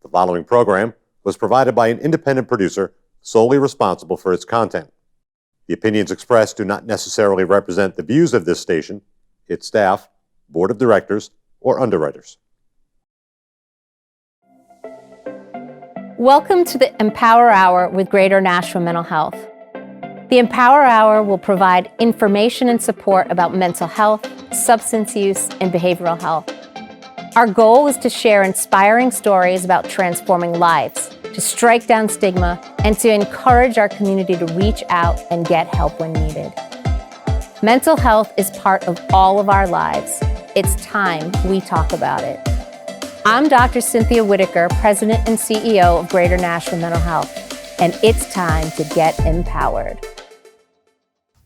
The following program was provided by an independent producer solely responsible for its content. The opinions expressed do not necessarily represent the views of this station, its staff, board of directors, or underwriters. Welcome to the Empower Hour with Greater Nashua Mental Health. The Empower Hour will provide information and support about mental health, substance use, and behavioral health. Our goal is to share inspiring stories about transforming lives, to strike down stigma, and to encourage our community to reach out and get help when needed. Mental health is part of all of our lives. It's time we talk about it. I'm Dr. Cynthia Whitaker, President and CEO of Greater Nashua Mental Health, and it's time to get empowered.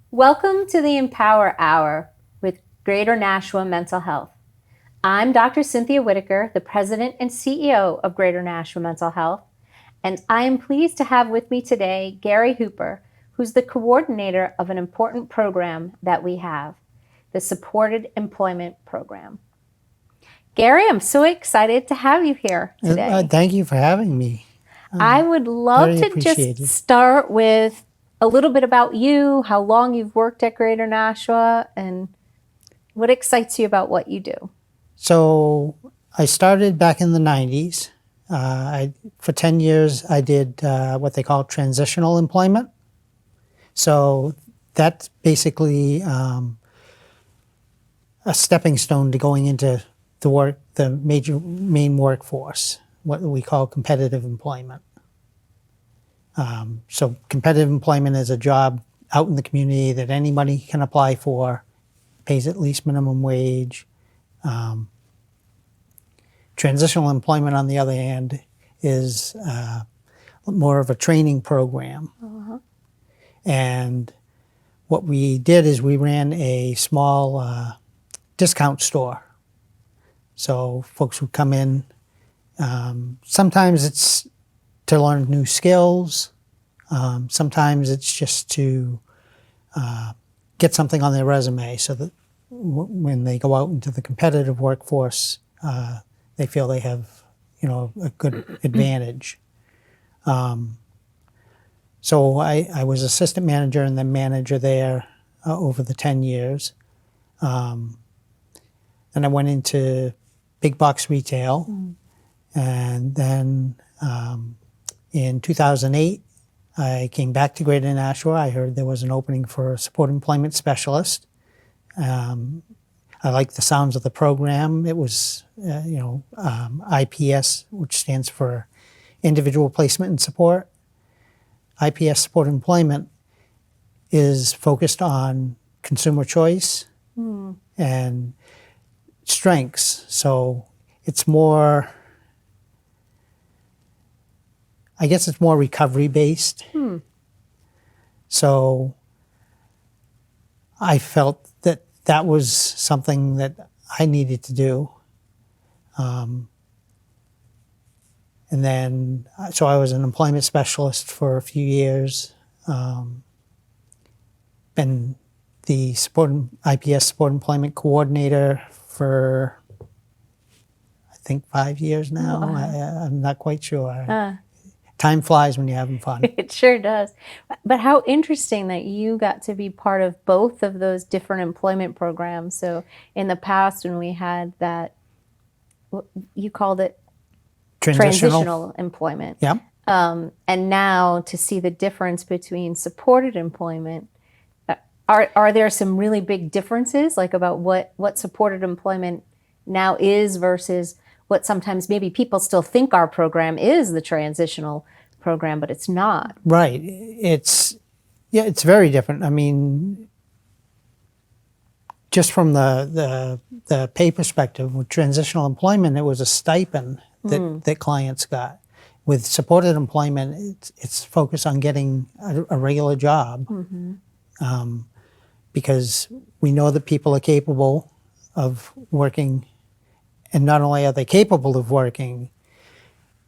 Welcome to the Empower Hour with Greater Nashua Mental Health. I'm Dr. Cynthia Whitaker, the President and CEO of Greater Nashua Mental Health, and I am pleased to have with me today Gary Hooper, who's the coordinator of an important program that we have, the Supported Employment Program. Gary, I'm so excited to have you here today. Thank you for having me. I would love to just start with a little bit about you, how long you've worked at Greater Nashua, and what excites you about what you do. So I started back in the 90s. For 10 years, I did what they call transitional employment. So that's basically a stepping stone to going into the main workforce, what we call competitive employment. So competitive employment is a job out in the community that anybody can apply for, pays at least minimum wage. Transitional employment, on the other hand, is more of a training program. Uh-huh. And what we did is we ran a small discount store. So folks would come in. Sometimes it's to learn new skills. Sometimes it's just to get something on their resume so that when they go out into the competitive workforce, they feel they have, a good advantage. So I was assistant manager and then manager there over the 10 years. Then I went into big box retail. Mm. And then in 2008, I came back to Greater Nashua. I heard there was an opening for a support employment specialist. I liked the sounds of the program. It was, IPS, which stands for Individual Placement and Support. IPS Support Employment is focused on consumer choice and strengths. So it's more, I guess it's more recovery based. So I felt that was something that I needed to do. And then, so I was an employment specialist for a few years. Been the IPS Support Employment Coordinator for, I think, 5 years now. I'm not quite sure. Time flies when you're having fun. It sure does. But how interesting that you got to be part of both of those different employment programs. So in the past, when we had that, you called it transitional employment. Yeah. And now to see the difference between supported employment, are there some really big differences, like about what supported employment now is versus what sometimes maybe people still think our program is, the transitional program, but it's not. Right. It's very different. I mean, just from the pay perspective, with transitional employment, it was a stipend that clients got. With supported employment, it's focused on getting a regular job, because we know that people are capable of working. And not only are they capable of working,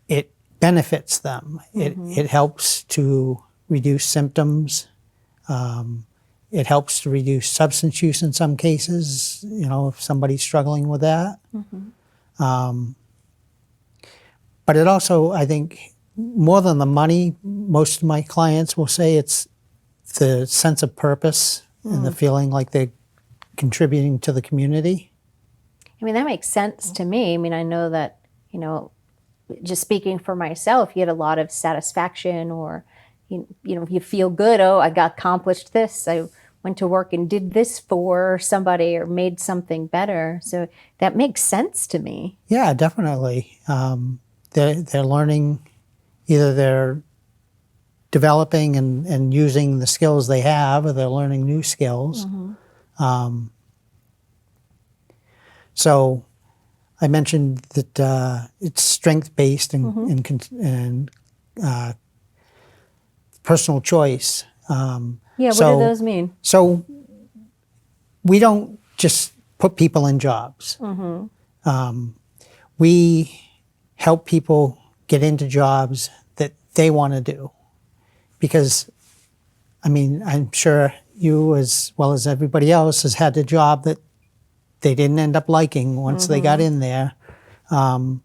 it benefits them. It helps to reduce symptoms. It helps to reduce substance use in some cases, if somebody's struggling with that. But it also, I think, more than the money, most of my clients will say it's the sense of purpose and the feeling like they're contributing to the community. I mean, that makes sense to me. I mean, I know that, just speaking for myself, you get a lot of satisfaction, or, you feel good. Oh, I got accomplished this. I went to work and did this for somebody or made something better. So that makes sense to me. Yeah, definitely. They're learning, either they're developing and using the skills they have, or they're learning new skills. So I mentioned that it's strength-based and personal choice. Yeah, what do those mean? So we don't just put people in jobs. We help people get into jobs that they want to do. Because, I mean, I'm sure you, as well as everybody else, has had a job that they didn't end up liking once they got in there. And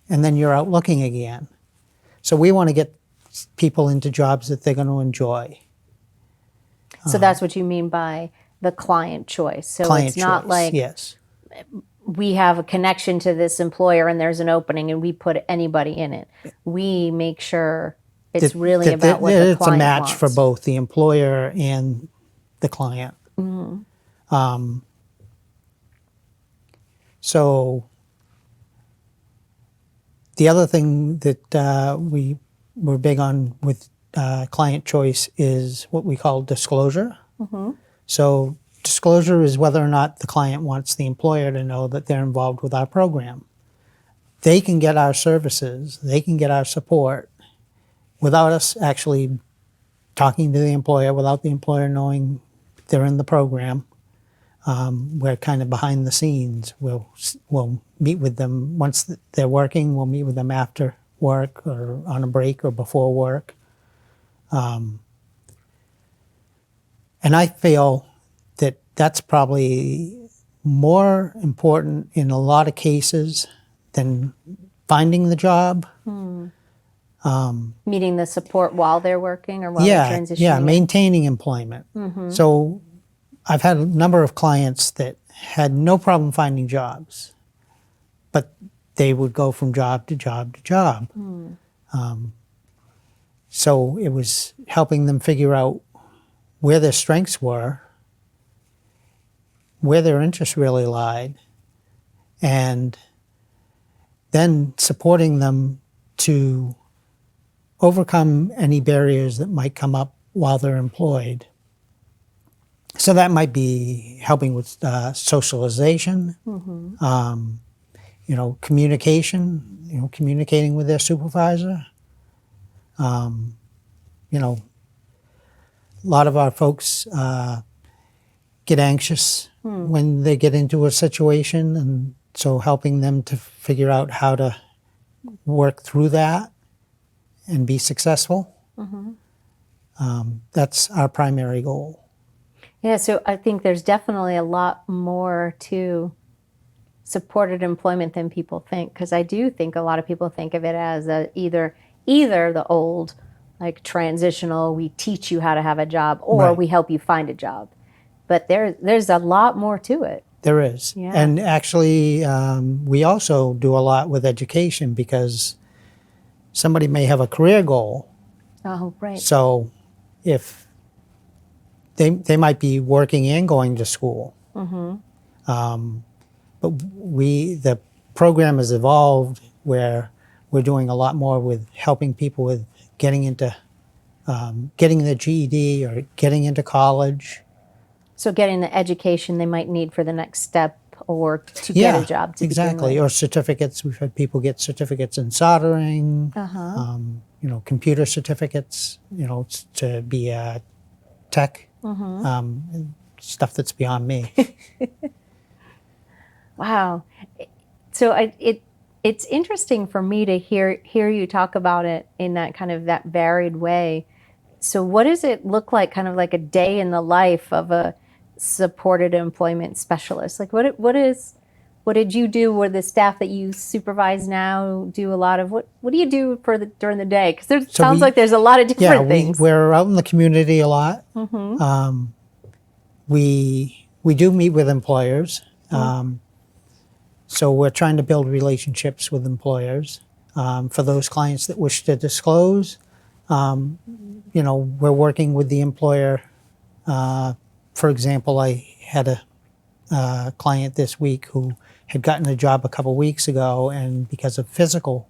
then you're out looking again. So we want to get people into jobs that they're going to enjoy. So that's what you mean by the client choice. So Client it's not choice, like yes. we have a connection to this employer and there's an opening and we put anybody in it. We make sure it's really about what the client it's a match wants. for both the employer and the client. So the other thing that we're big on with client choice is what we call disclosure. So disclosure is whether or not the client wants the employer to know that they're involved with our program. They can get our services, they can get our support without us actually talking to the employer, without the employer knowing they're in the program. We're kind of behind the scenes. We'll meet with them once they're working. We'll meet with them after work or on a break or before work. And I feel that that's probably more important in a lot of cases than finding the job. Meeting the support while they're working or while they're transitioning. Yeah, maintaining employment. So I've had a number of clients that had no problem finding jobs, but they would go from job to job to job. So it was helping them figure out where their strengths were, where their interests really lied, and then supporting them to overcome any barriers that might come up while they're employed. So that might be helping with socialization, communication, communicating with their supervisor. A lot of our folks get anxious when they get into a situation, and so helping them to figure out how to work through that and be successful. That's our primary goal. Yeah, so I think there's definitely a lot more to supported employment than people think, because I do think a lot of people think of it as either the old, like transitional, we teach you how to have a job, or Right. we help you find a job. But there's a lot more to it. There is. Yeah. And actually, we also do a lot with education, because somebody may have a career goal. Oh, right. So if they might be working and going to school. But the program has evolved where we're doing a lot more with helping people with getting into, getting their GED or getting into college. So getting the education they might need for the next step or to get a job to exactly. begin with. Or certificates. We've had people get certificates in soldering, computer certificates, to be a tech, stuff that's beyond me. Wow. So it's interesting for me to hear you talk about it in that kind of that varied way. So what does it look like, kind of like a day in the life of a supported employment specialist? Like what is What did you do? Were the staff that you supervise now do a lot of what do you do during the day? Because it sounds like there's a lot of different things. We're out in the community a lot. We do meet with employers. So we're trying to build relationships with employers. For those clients that wish to disclose, we're working with the employer. For example, I had a client this week who had gotten a job a couple weeks ago, and because of physical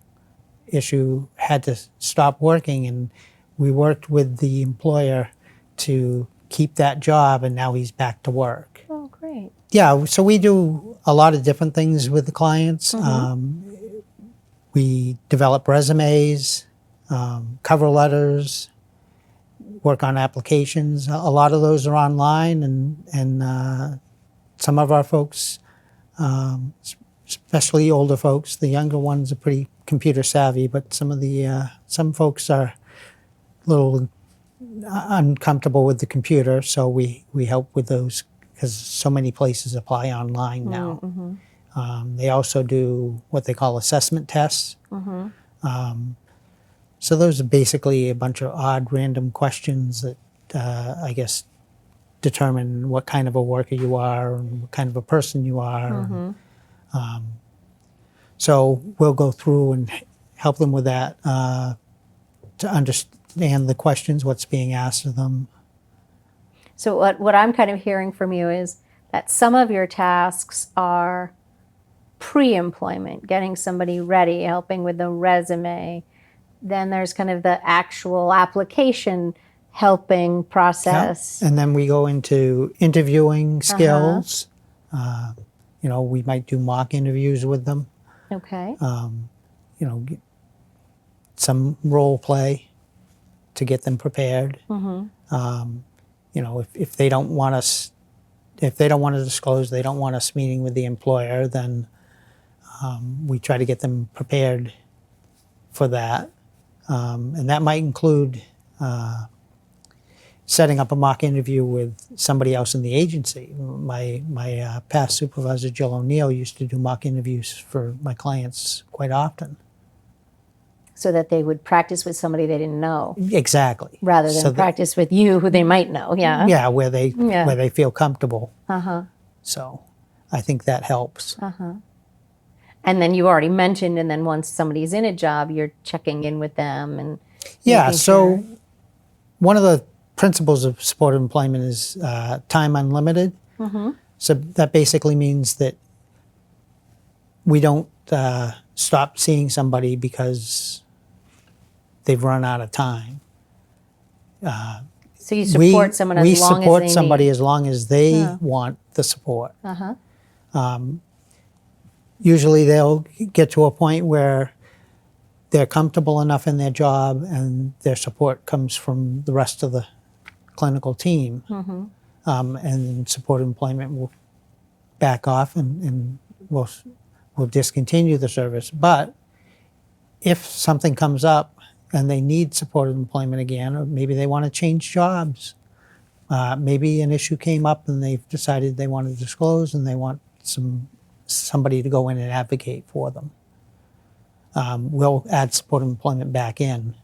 issue had to stop working, and we worked with the employer to keep that job, and now he's back to work. Oh, great. Yeah, so we do a lot of different things with the clients. We develop resumes, cover letters, work on applications. A lot of those are online, and some of our folks, especially older folks, the younger ones are pretty computer savvy, but some folks are a little uncomfortable with the computer, so we help with those because so many places apply online now. They also do what they call assessment tests. So those are basically a bunch of odd random questions that I guess determine what kind of a worker you are and what kind of a person you are. So we'll go through and help them with that to understand the questions, what's being asked of them. So what I'm kind of hearing from you is that some of your tasks are pre-employment, getting somebody ready, helping with the resume. Then there's kind of the actual application helping process. And then we go into interviewing skills. We might do mock interviews with them. Okay. Some role play to get them prepared. If they don't want us, if they don't want to disclose, they don't want us meeting with the employer, then we try to get them prepared for that. And that might include setting up a mock interview with somebody else in the agency. My past supervisor, Jill O'Neill, used to do mock interviews for my clients quite often. So that they would practice with somebody they didn't know. Exactly. Rather than practice with you, who they might know. Yeah. Yeah, where they feel comfortable. So I think that helps. And then you already mentioned, and then once somebody's in a job, you're checking in with them and so one of the principles of supported employment is time unlimited. So that basically means that we don't stop seeing somebody because they've run out of time. So you support someone as long as they need. We support somebody as long as they want the support. Usually they'll get to a point where they're comfortable enough in their job and their support comes from the rest of the clinical team. And supported employment will back off and will discontinue the service. But if something comes up and they need supported employment again, or maybe they want to change jobs, maybe an issue came up and they've decided they want to disclose and they want somebody to go in and advocate for them, we'll add supported employment back in.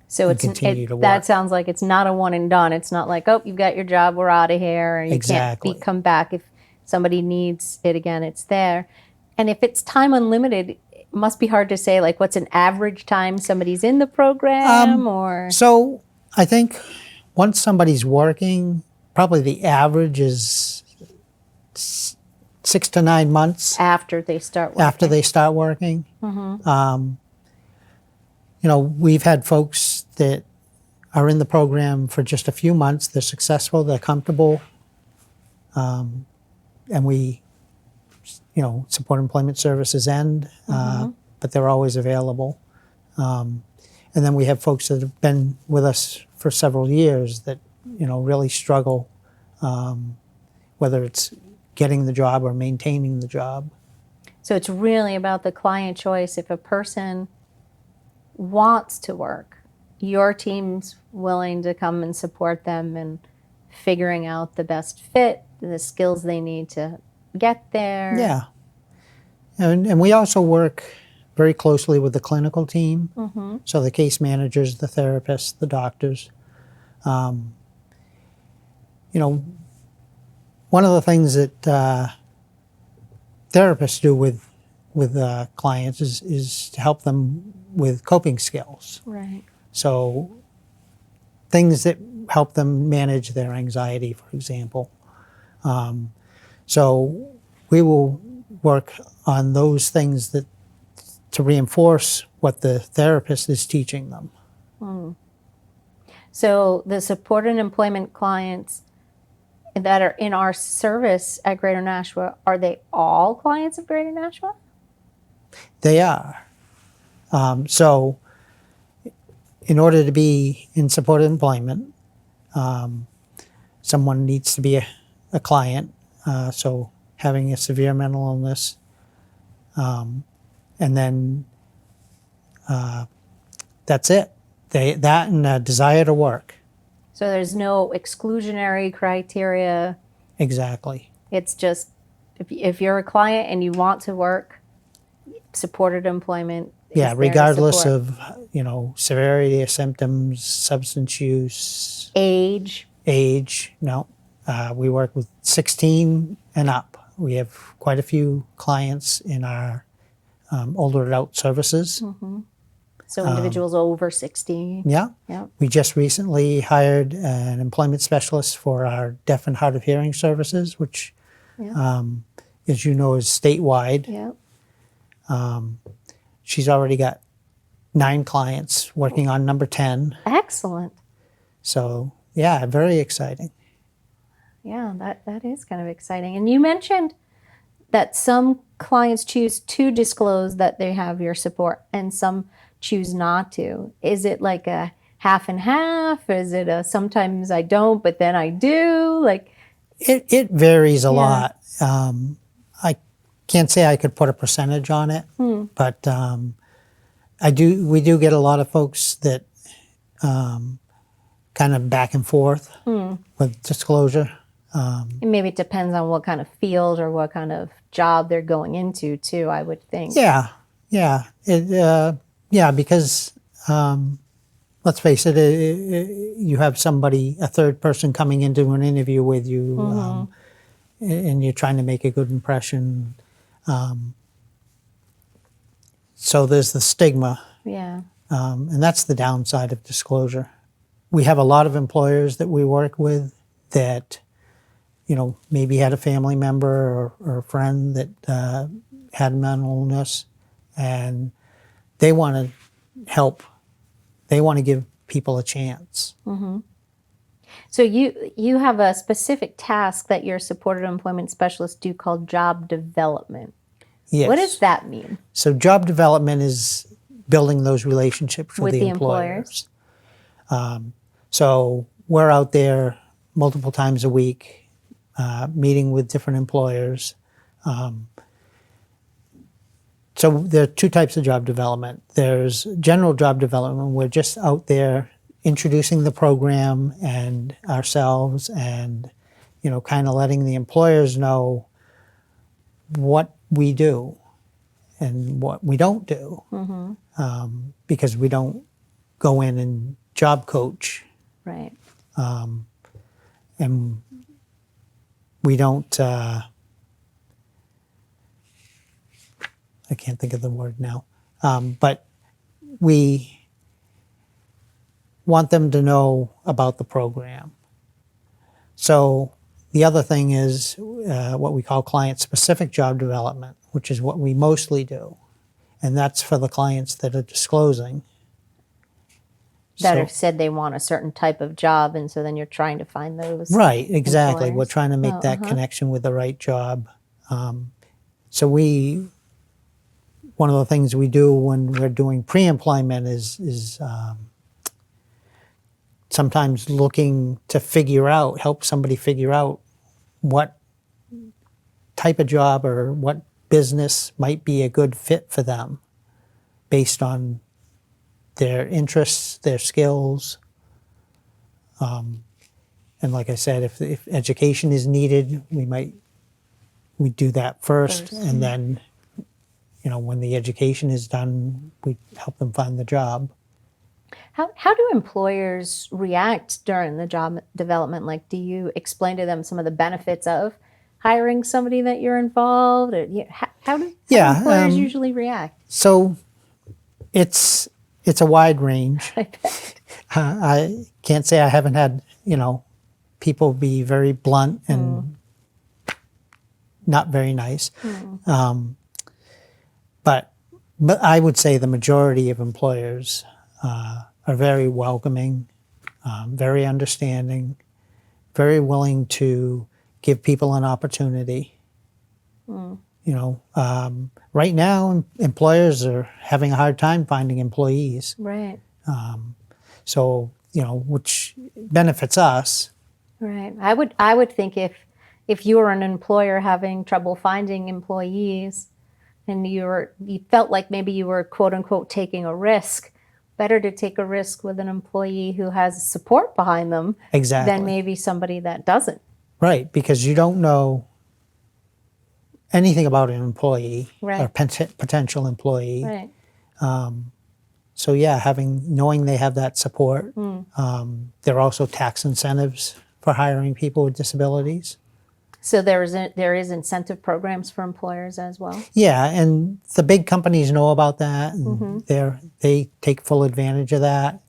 So that sounds like it's not a one and done. It's not like, oh, you've got your job, we're out of here, and you can't come back. If somebody needs it again, it's there. And if it's time unlimited, it must be hard to say, like, what's an average time somebody's in the program, or? So I think once somebody's working, probably the average is 6 to 9 months. After they start working. We've had folks that are in the program for just a few months. They're successful, they're comfortable, and we, support employment services end, but they're always available. And then we have folks that have been with us for several years that, really struggle, whether it's getting the job or maintaining the job. So it's really about the client choice. If a person wants to work, your team's willing to come and support them in figuring out the best fit, the skills they need to get there. Yeah. And we also work very closely with the clinical team. So the case managers, the therapists, the doctors. You know, one of the things that therapists do with clients is to help them with coping skills. Right. So things that help them manage their anxiety, for example. So we will work on those things that to reinforce what the therapist is teaching them. So the supported employment clients that are in our service at Greater Nashua, are they all clients of Greater Nashua? They are. So in order to be in supported employment, someone needs to be a client. So having a severe mental illness, and then that's it. That and a desire to work. So there's no exclusionary criteria. Exactly. It's just if you're a client and you want to work, supported employment. Yeah, regardless of severity of symptoms, substance use, age. No, we work with 16 and up. We have quite a few clients in our older adult services. So individuals over 16. Yeah. Yeah. We just recently hired an employment specialist for our deaf and hard of hearing services, which, as you know, is statewide. Yeah. She's already got 9 clients working on number 10. Excellent. So, yeah, very exciting. Yeah, that is kind of exciting. And you mentioned that some clients choose to disclose that they have your support and some choose not to. Is it like a half and half? Is it a sometimes I don't, but then I do? Like it varies a lot. I can't say I could put a percentage on it, but we do get a lot of folks that kind of back and forth with disclosure. and maybe it depends on what kind of field or what kind of job they're going into too, I would think. Yeah. Because let's face it, you have somebody, a third person coming into an interview with you, and you're trying to make a good impression. So there's the stigma, Yeah. and that's the downside of disclosure. We have a lot of employers that we work with that, maybe had a family member or a friend that had mental illness, and they want to help. They want to give people a chance. So you have a specific task that your supported employment specialists do called job development. Yes. What does that mean? So job development is building those relationships with the employers. So we're out there multiple times a week, meeting with different employers. So there are 2 types of job development. There's general job development. We're just out there introducing the program and ourselves and, kind of letting the employers know what we do and what we don't do. Because we don't go in and job coach. Right. And we don't, I can't think of the word now, but we want them to know about the program. So the other thing is what we call client-specific job development, which is what we mostly do. And that's for the clients that are disclosing. That have said they want a certain type of job, and so then you're trying to find those. Right, exactly. employers. We're trying to make that connection with the right job. So one of the things we do when we're doing pre-employment is sometimes looking to help somebody figure out what type of job or what business might be a good fit for them based on their interests, their skills. And like I said, if education is needed, we do that first. And then when the education is done, we help them find the job. How do employers react during the job development? Like, do you explain to them some of the benefits of hiring somebody that you're involved? Or, how do employers usually react? So it's a wide range. I bet. I can't say I haven't had, people be very blunt and not very nice. But I would say the majority of employers are very welcoming, very understanding, very willing to give people an opportunity. Right now, employers are having a hard time finding employees. Right. So, which benefits us. Right. I would think if you were an employer having trouble finding employees and you felt like maybe you were quote unquote taking a risk, better to take a risk with an employee who has support behind them than maybe somebody that doesn't. Right, because you don't know anything about an employee or potential employee. Right. So yeah, knowing they have that support. There are also tax incentives for hiring people with disabilities. So there is incentive programs for employers as well? Yeah, and the big companies know about that, and they take full advantage of that.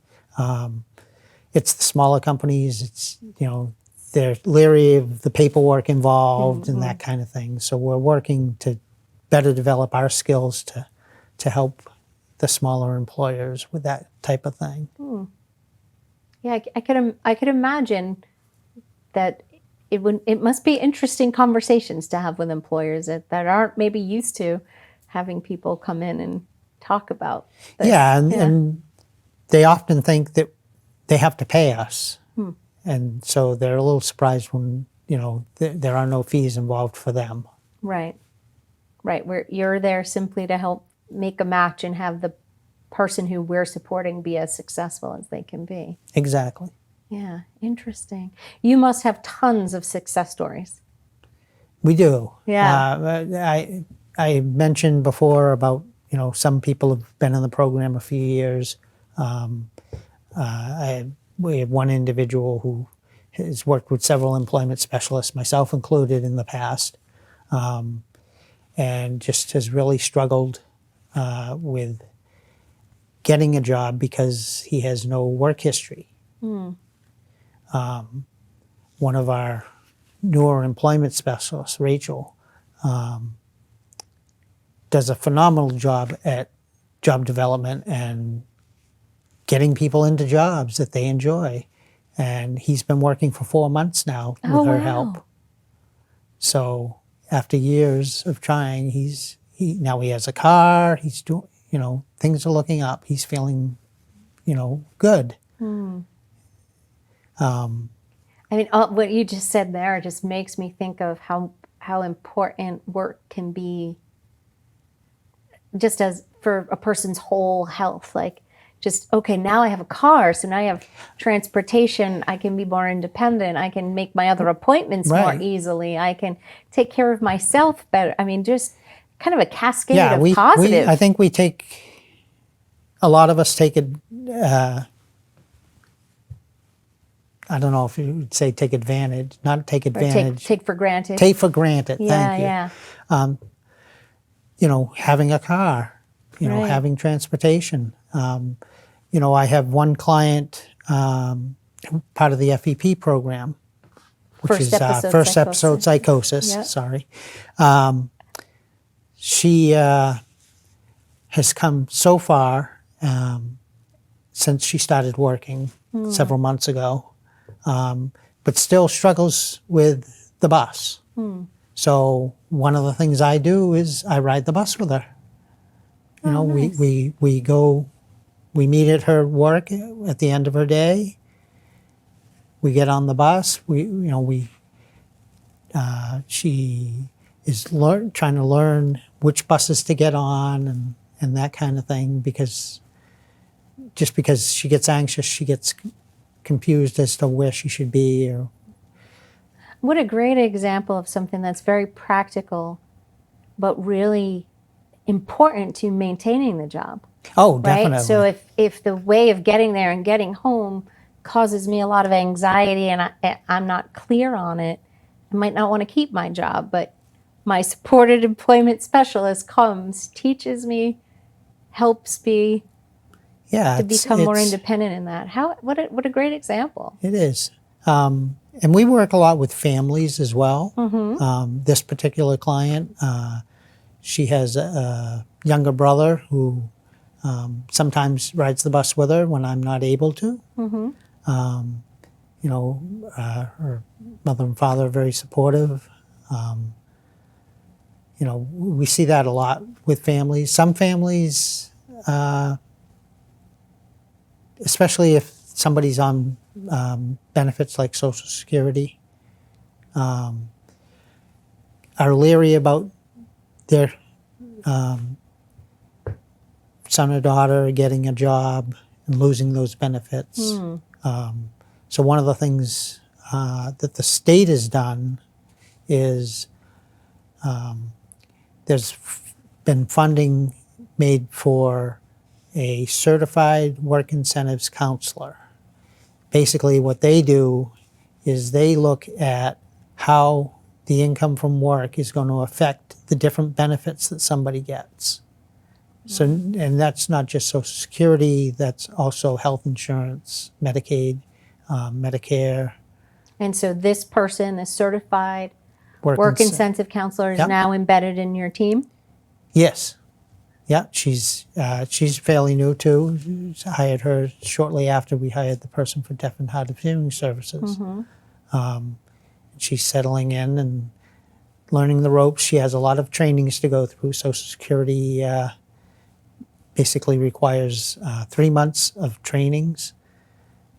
It's the smaller companies, it's, they're leery of the paperwork involved and that kind of thing. So we're working to better develop our skills to help the smaller employers with that type of thing. Yeah, I could imagine that it must be interesting conversations to have with employers that aren't maybe used to having people come in and talk about this. Yeah, and they often think that they have to pay us. And so they're a little surprised when, there are no fees involved for them. Right. Right. You're there simply to help make a match and have the person who we're supporting be as successful as they can be. Exactly. Yeah, interesting. You must have tons of success stories. We do. Yeah. I mentioned before about, some people have been in the program a few years. We have one individual who has worked with several employment specialists, myself included, in the past, and just has really struggled with getting a job because he has no work history. One of our newer employment specialists, Rachel, does a phenomenal job at job development and getting people into jobs that they enjoy. And he's been working for 4 months now with her help. So after years of trying, now he has a car, he's doing, things are looking up. He's feeling, good. What you just said there just makes me think of how important work can be just as for a person's whole health. Like, okay, now I have a car, so now I have transportation, I can be more independent, I can make my other appointments more easily, I can take care of myself better. Just kind of a cascade of positive. I think a lot of us take it, I don't know if you would say take advantage, not take advantage. Take for granted. Take for granted, thank you. Yeah. Having a car, having transportation. I have one client, part of the FEP program, which is first episode psychosis. Yep. Sorry. She has come so far since she started working several months ago, but still struggles with the bus. So one of the things I do is I ride the bus with her. Nice. We go, we meet at her work at the end of her day. We get on the bus. She is trying to learn which buses to get on and that kind of thing, because she gets anxious, she gets confused as to where she should be. What a great example of something that's very practical, but really important to maintaining the job. Oh, Right? definitely. So if the way of getting there and getting home causes me a lot of anxiety and I'm not clear on it, I might not want to keep my job. But my supported employment specialist comes, teaches me, helps me yeah, to become more independent in that. What a great example. It is. And we work a lot with families as well. This particular client, she has a younger brother who sometimes rides the bus with her when I'm not able to. You know, her mother and father are very supportive. You know, we see that a lot with families. Some families, especially if somebody's on benefits like Social Security, are leery about their son or daughter getting a job and losing those benefits. So one of the things that the state has done is there's been funding made for a certified work incentives counselor. Basically what they do is they look at how the income from work is going to affect the different benefits that somebody gets. So, and that's not just Social Security, that's also health insurance, Medicaid, Medicare. And so this person, this certified work ince- incentive counselor, is Yep. now embedded in your team? Yes. Yeah, she's fairly new too. Hired her shortly after we hired the person for deaf and hard of hearing services. She's settling in and learning the ropes. She has a lot of trainings to go through. Social Security basically requires 3 months of trainings,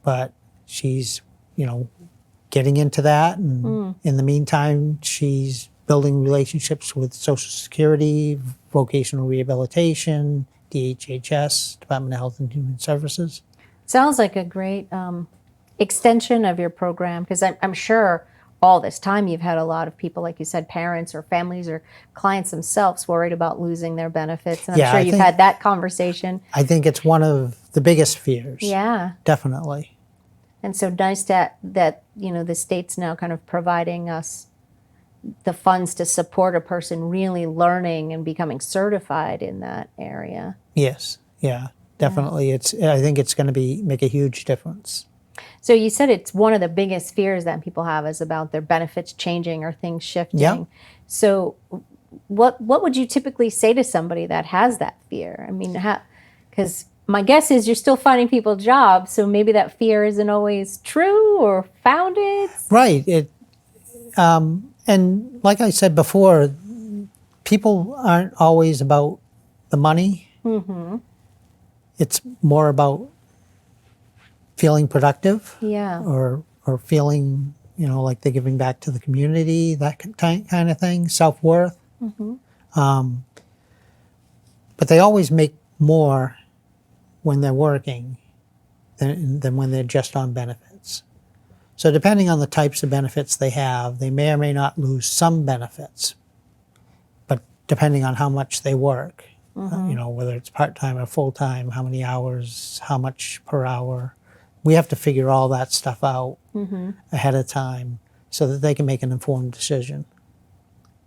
but she's, you know, getting into that. And in the meantime, she's building relationships with Social Security, vocational rehabilitation, DHHS, Department of Health and Human Services. Sounds like a great extension of your program, because I'm sure all this time you've had a lot of people, like you said, parents or families or clients themselves worried about losing their benefits. And I'm sure you've had that conversation. I think it's one of the biggest fears. Yeah. Definitely. And so nice that you know, the state's now kind of providing us the funds to support a person really learning and becoming certified in that area. Yes. Yeah. Definitely. Yeah. I think it's going to make a huge difference. So you said it's one of the biggest fears that people have is about their benefits changing or things shifting. Yep. So what would you typically say to somebody that has that fear? I mean, because my guess is you're still finding people jobs, so maybe that fear isn't always true or founded. Right. And like I said before, people aren't always about the money. It's more about feeling productive. Yeah. Or feeling, you know, like they're giving back to the community, that kind of thing, self-worth. But they always make more when they're working than when they're just on benefits. So depending on the types of benefits they have, they may or may not lose some benefits, but depending on how much they work, you know, whether it's part-time or full-time, how many hours, how much per hour, we have to figure all that stuff out ahead of time so that they can make an informed decision.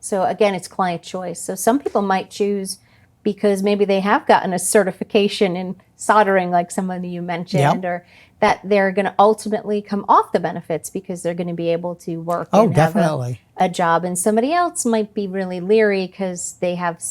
So again, it's client choice. So some people might choose because maybe they have gotten a certification in soldering, like somebody you mentioned, or that they're going to ultimately come off the benefits because they're going to be able to work and definitely. have a job. And somebody else might be really leery because they have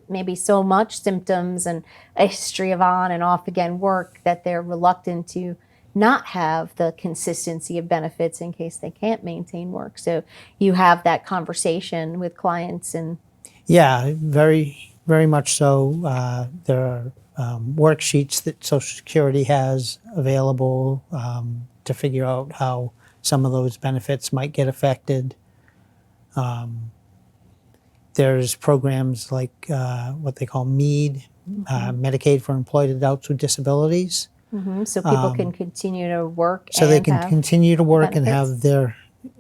maybe so much symptoms and a history of on and off again work that they're reluctant to not have the consistency of benefits in case they can't maintain work. So you have that conversation with clients. And yeah, very, very much so. There are worksheets that Social Security has available to figure out how some of those benefits might get affected. There's programs like what they call MEAD, Medicaid for Employed Adults with Disabilities. So people can continue to work. So they can continue to work benefits. and have their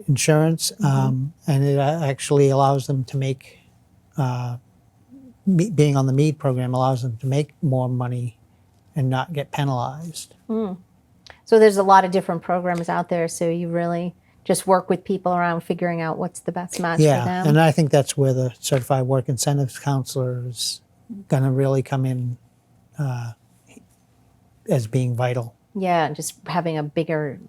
insurance, and it actually allows them to make being on the MEAD program allows them to make more money and not get penalized. So there's a lot of different programs out there. So you really just work with people around figuring out what's the best match for Yeah, them. and I think that's where the Certified Work Incentives Counselor is going to really come in as being vital. Yeah, and just having a better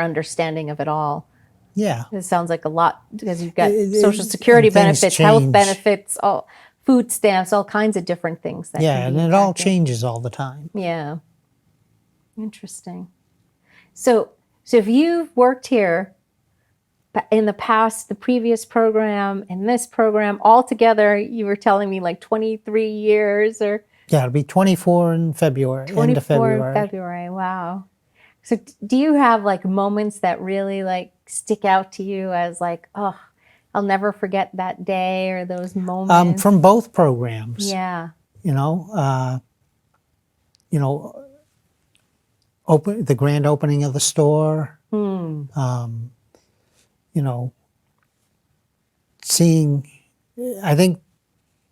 understanding of it all. Yeah. It sounds like a lot because you've got It- Social Security and things benefits, health change. benefits, all food stamps, all kinds of different things that Yeah, can and be it all impacted. changes all the time. Yeah. Interesting. So if you've worked here in the past, the previous program and this program, all together, you were telling me like 23 years or Yeah, it'll be 24 in February, end 24 of February. in February. Wow. So do you have like moments that really like stick out to you as like, oh, I'll never forget that day or those moments? From both programs. Yeah. You know, the grand opening of the store. You know, seeing. I think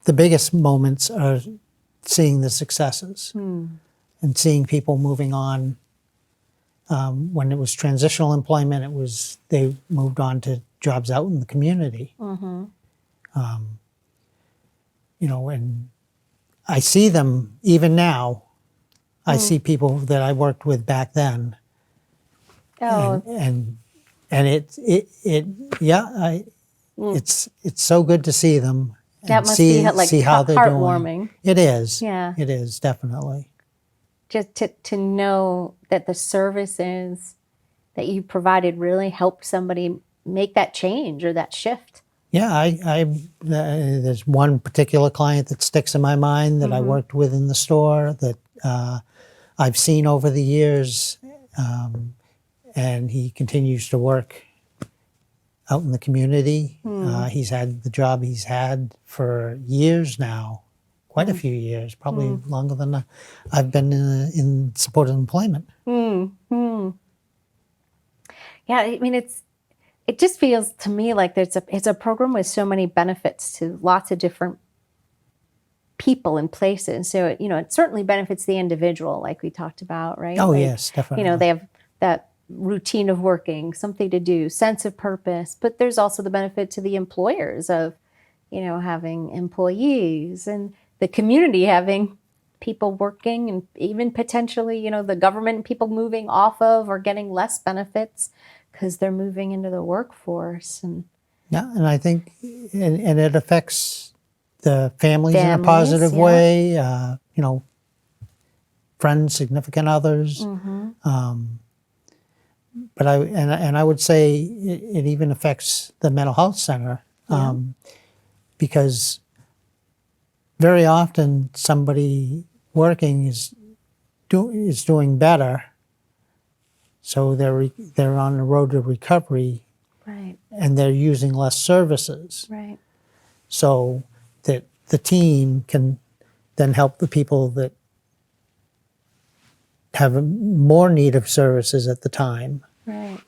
the biggest moments are seeing the successes and seeing people moving on. When it was transitional employment, they moved on to jobs out in the community. You know, and I see them even now. I see people that I worked with back then, Oh, and it's so good to see them and that must be like see how they're doing. heartwarming. It is. Yeah. It is definitely. Just to know that the services that you provided really helped somebody make that change or that shift. Yeah, there's one particular client that sticks in my mind that I worked with in the store that I've seen over the years, and he continues to work out in the community. He's had the job he's had for years now, quite a few years, probably longer than I've been in supported employment. Yeah, I mean, it just feels to me like it's a program with so many benefits to lots of different people and places. So, it certainly benefits the individual, like we talked about, right? Oh, Like, yes, definitely. They have that routine of working, something to do, sense of purpose, but there's also the benefit to the employers of, having employees and the community having people working and even potentially, the government people moving off of or getting less benefits because they're moving into the workforce. And Yeah, and I think, and it affects the families in a Families, positive yeah. way. Friends, significant others. But I would say it even affects the mental health center because very often somebody working is doing better, so they're on the road to recovery, right, and they're using less services. right. So that the team can then help the people that have more need of services at the time. Right.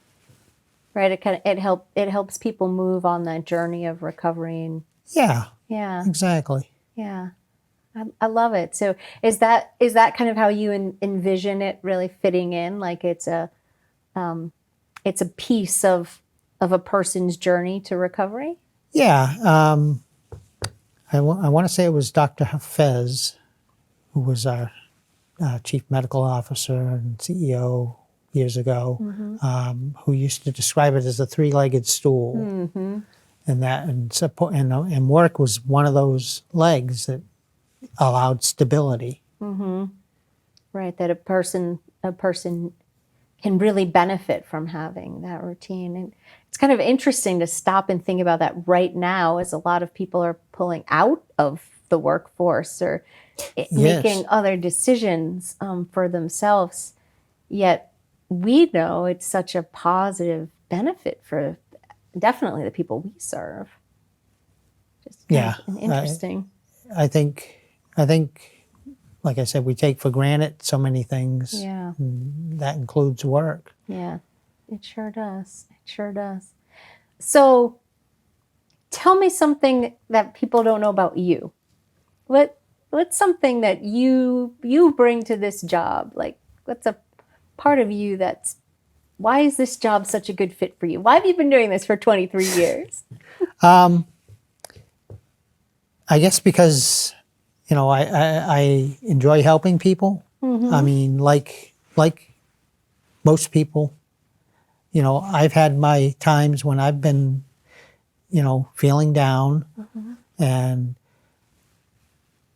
Right. It helps people move on that journey of recovery. And Yeah, yeah. exactly. Yeah. I love it. So is that kind of how you envision it really fitting in? Like it's a piece of a person's journey to recovery? Yeah. I want to say it was Dr. Hafez, who was our chief medical officer and CEO years ago, who used to describe it as a three-legged stool. And support and work was one of those legs that allowed stability. Right. That a person can really benefit from having that routine. And it's kind of interesting to stop and think about that right now as a lot of people are pulling out of the workforce or making other decisions for themselves. Yet we know it's such a positive benefit for definitely the people we serve. Just kind of interesting. I think, like I said, we take for granted so many things. Yeah. And that includes work. Yeah, it sure does. It sure does. So tell me something that people don't know about you. what's something that you bring to this job? Like, what's a part of you that's, why is this job such a good fit for you? Why have you been doing this for 23 years? I guess because, I enjoy helping people. I mean, like most people, I've had my times when I've been, feeling down, and,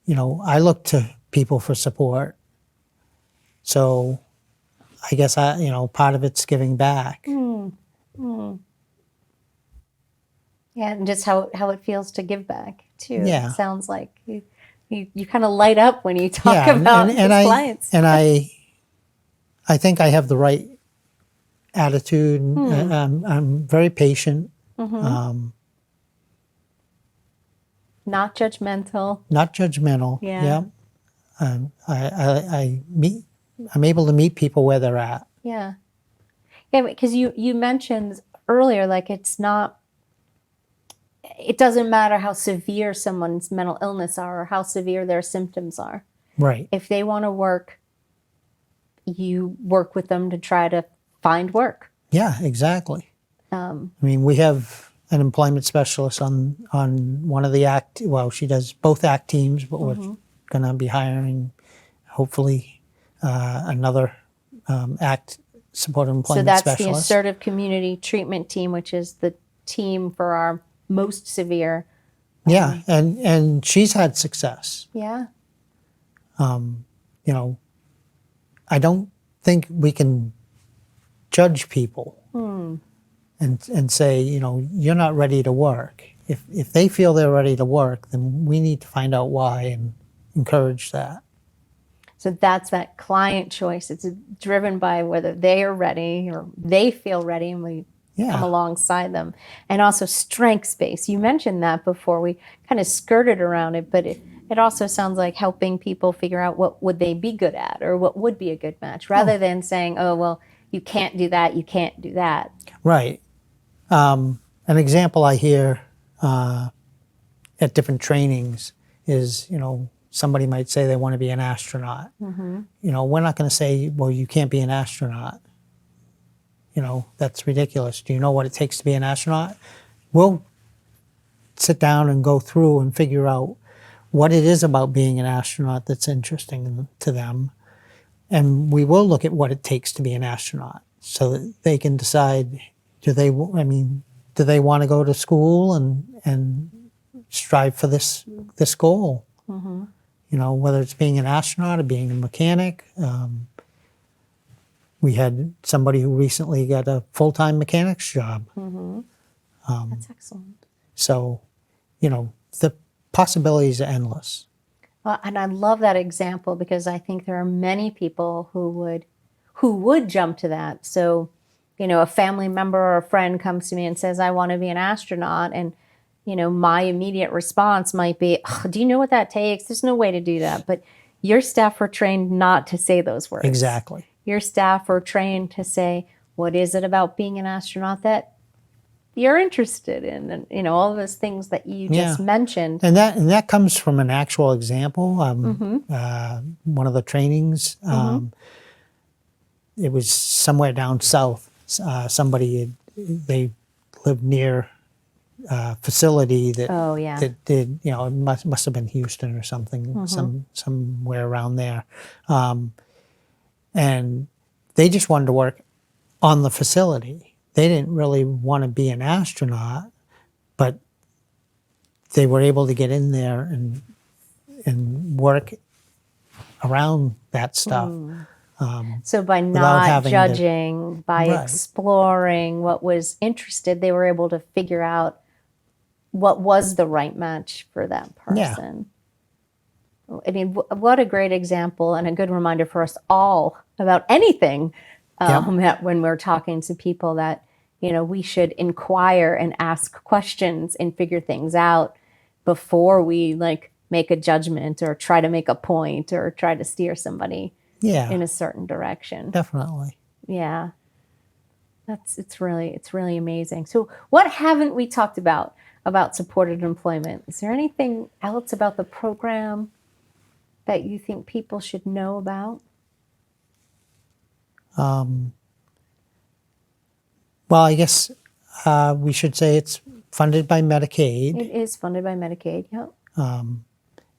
I look to people for support. So I guess part of it's giving back. Yeah, and just how it feels to give back too. Yeah. It sounds like you kind of light up when you talk about these clients. I think I have the right attitude. I'm very patient. Not judgmental. Not judgmental. Yeah. I'm able to meet people where they're at. Yeah. Yeah, because you mentioned earlier, like it doesn't matter how severe someone's mental illness are or how severe their symptoms are. Right. If they want to work, you work with them to try to find work. Yeah, exactly. I mean, we have an employment specialist on one of the she does both ACT teams, but we're going to be hiring, hopefully, another ACT supported employment specialist. So that's the Assertive Community Treatment Team, which is the team for our most severe. Yeah, and she's had success. Yeah. I don't think we can judge people and say, you're not ready to work. If they feel they're ready to work, then we need to find out why and encourage that. So that's that client choice. It's driven by whether they are ready or they feel ready, and we come alongside them. And also strengths-based. You mentioned that before. We kind of skirted around it, but it also sounds like helping people figure out what would they be good at or what would be a good match, rather than saying, oh, well, you can't do that, you can't do that. Right. An example I hear at different trainings is, somebody might say they want to be an astronaut. We're not going to say, well, you can't be an astronaut. That's ridiculous. Do you know what it takes to be an astronaut? We'll sit down and go through and figure out what it is about being an astronaut that's interesting to them. And we will look at what it takes to be an astronaut so that they can decide, do they want to go to school and strive for this goal? Whether it's being an astronaut or being a mechanic. We had somebody who recently got a full-time mechanic's job. That's excellent. So, the possibilities are endless. And I love that example because I think there are many people who would jump to that. So, a family member or a friend comes to me and says, I want to be an astronaut. And, my immediate response might be, do you know what that takes? There's no way to do that. But your staff are trained not to say those words. Exactly. Your staff are trained to say, what is it about being an astronaut that you're interested in? And, all of those things that you just mentioned. And that comes from an actual example. One of the trainings, it was somewhere down south. They lived near a facility that did, it must have been Houston or something, somewhere around there. And they just wanted to work on the facility. They didn't really want to be an astronaut, but they were able to get in there and work around that stuff. So by not judging, by exploring what was interested, they were able to figure out what was the right match for that person. I mean, what a great example and a good reminder for us all about anything that when we're talking to people that, we should inquire and ask questions and figure things out before we make a judgment or try to make a point or try to steer somebody in a certain direction. Definitely. Yeah. It's really amazing. So what haven't we talked about? about supported employment. Is there anything else about the program that you think people should know about? Well, I guess we should say it's funded by Medicaid. It is funded by Medicaid, yep.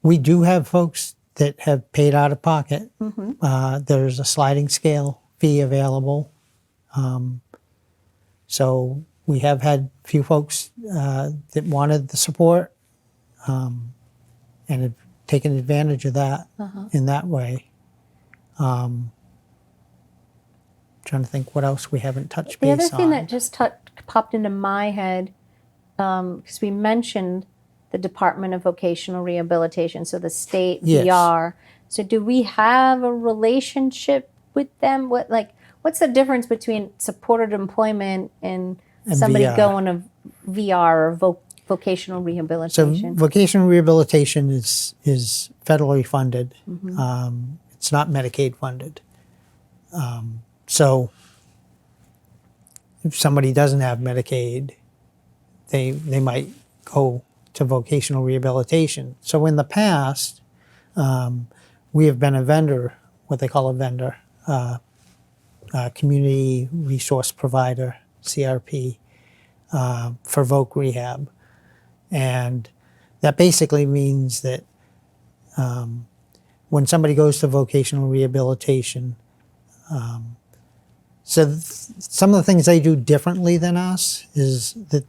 We do have folks that have paid out of pocket. There's a sliding scale fee available. So we have had a few folks that wanted the support and have taken advantage of that in that way. Trying to think what else we haven't touched The base other thing on. that just popped into my head, because we mentioned the Department of Vocational Rehabilitation, so the state Yes. VR. So do we have a relationship with them? What's the difference between supported employment and somebody VR. going to VR or vocational So rehabilitation? vocational rehabilitation is federally funded. It's not Medicaid funded. So if somebody doesn't have Medicaid, they might go to vocational rehabilitation. So in the past, we have been a vendor, what they call a vendor, community resource provider, CRP, for Voc Rehab. And that basically means that when somebody goes to vocational rehabilitation, some of the things they do differently than us is that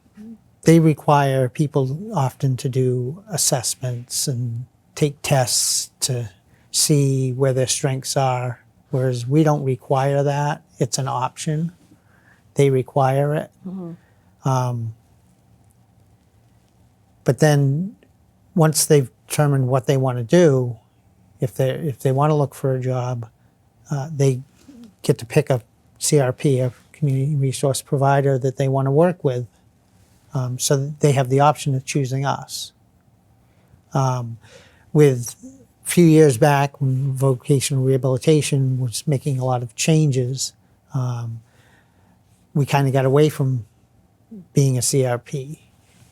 they require people often to do assessments and take tests to see where their strengths are, whereas we don't require that. It's an option. They require it. But then once they've determined what they want to do, if they want to look for a job, they get to pick a CRP, a community resource provider that they want to work with. So they have the option of choosing us. With a few years back, when vocational rehabilitation was making a lot of changes, we kind of got away from being a CRP.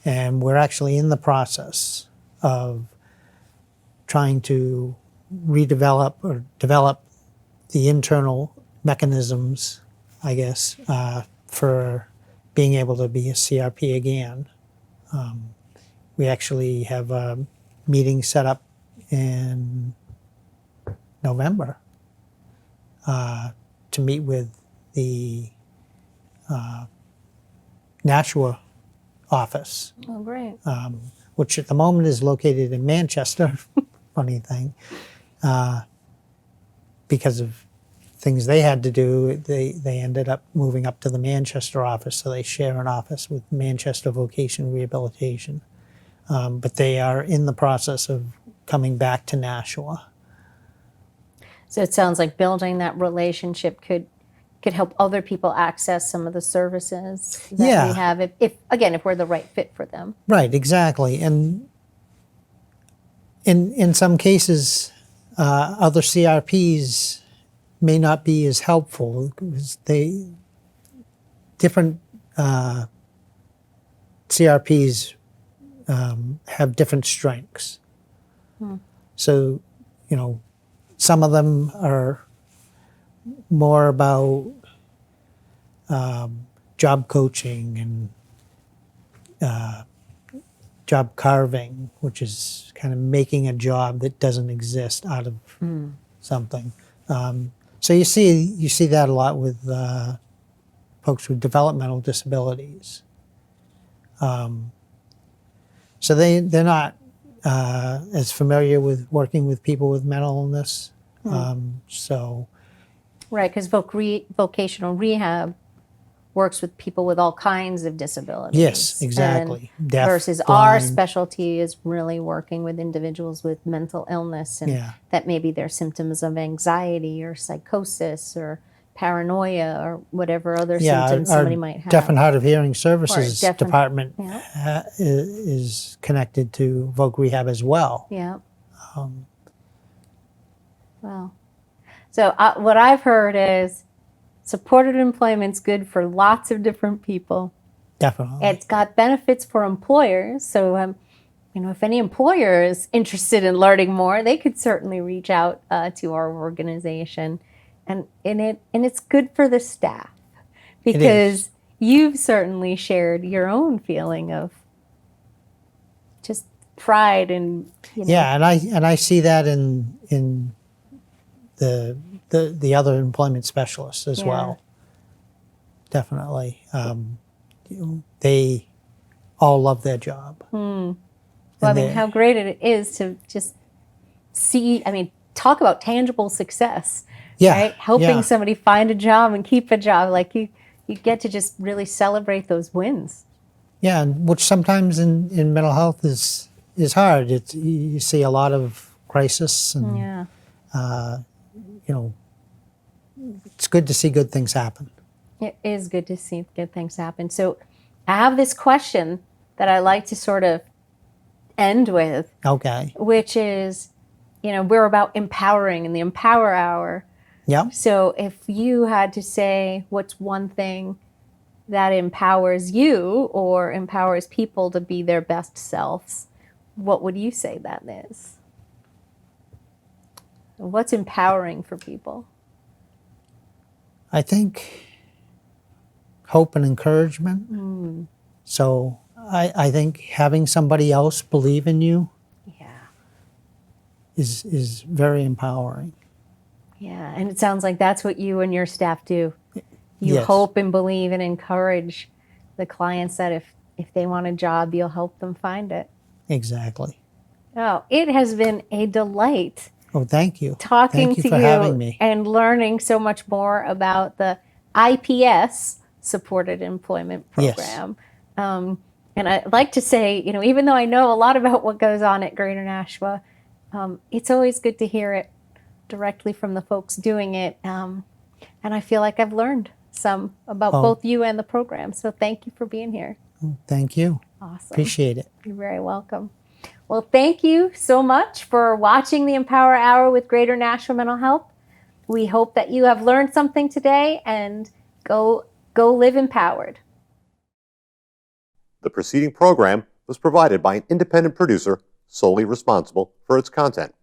And we're actually in the process of trying to redevelop or develop the internal mechanisms, I guess, for being able to be a CRP again. We actually have a meeting set up in November to meet with the Nashua office, Oh, great. which at the moment is located in Manchester. Funny thing, because of things they had to do, they ended up moving up to the Manchester office, so they share an office with Manchester Vocational Rehabilitation. But they are in the process of coming back to Nashua. So it sounds like building that relationship could help other people access some of the services that Yeah. we have, if we're the right fit for them. Right, exactly. And in some cases, other CRPs may not be as helpful because different CRPs have different strengths. So, some of them are more about job coaching and job carving, which is kind of making a job that doesn't exist out of something. So you see that a lot with folks with developmental disabilities. So they're not as familiar with working with people with mental illness. So Right, because vocational rehab works with people with all kinds of disabilities. yes, exactly. And Deaf, versus our blind. specialty is really working with individuals with mental illness, and Yeah. that maybe their symptoms of anxiety or psychosis or paranoia or whatever other symptoms our somebody might have. Deaf and Hard of Hearing Services deaf and- department Yeah. is connected to Voc Rehab as well. Yeah. Well, so what I've heard is supported employment's good for lots of different people. Definitely. It's got benefits for employers. So, if any employer is interested in learning more, they could certainly reach out to our organization, and it's good for the staff because you've certainly shared your own feeling of just pride and Yeah, and I see that in the other employment specialists as well. Definitely, they all love their job. Well, I mean, how great it is to just see. I mean, talk about tangible success. Yeah, right? Helping yeah. somebody find a job and keep a job. Like you get to just really celebrate those wins. Yeah, and which sometimes in mental health is hard. You see a lot of crisis, and it's good to see good things happen. It is good to see good things happen. So I have this question that I like to sort of end with. Okay. Which is, we're about empowering in the Empower Hour. Yeah. So if you had to say what's one thing that empowers you or empowers people to be their best selves, what would you say that is? What's empowering for people? I think hope and encouragement. So I think having somebody else believe in you is very empowering. Yeah, and it sounds like that's what you and your staff do. You Yes. hope and believe and encourage the clients that if they want a job, you'll help them find it. Exactly. Oh, it has been a delight Oh, thank you. talking Thank you to for you having me. and learning so much more about the IPS supported employment program. And I'd like to say, even though I know a lot about what goes on at Greater Nashua, it's always good to hear it directly from the folks doing it. And I feel like I've learned some about both you and the program. So thank you for being here. Thank you. Awesome. Appreciate it. You're very welcome. Well, thank you so much for watching the Empower Hour with Greater Nashua Mental Health. We hope that you have learned something today and go live empowered. The preceding program was provided by an independent producer solely responsible for its content.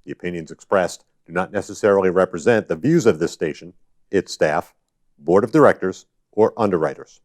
The opinions expressed do not necessarily represent the views of this station, its staff, board of directors, or underwriters.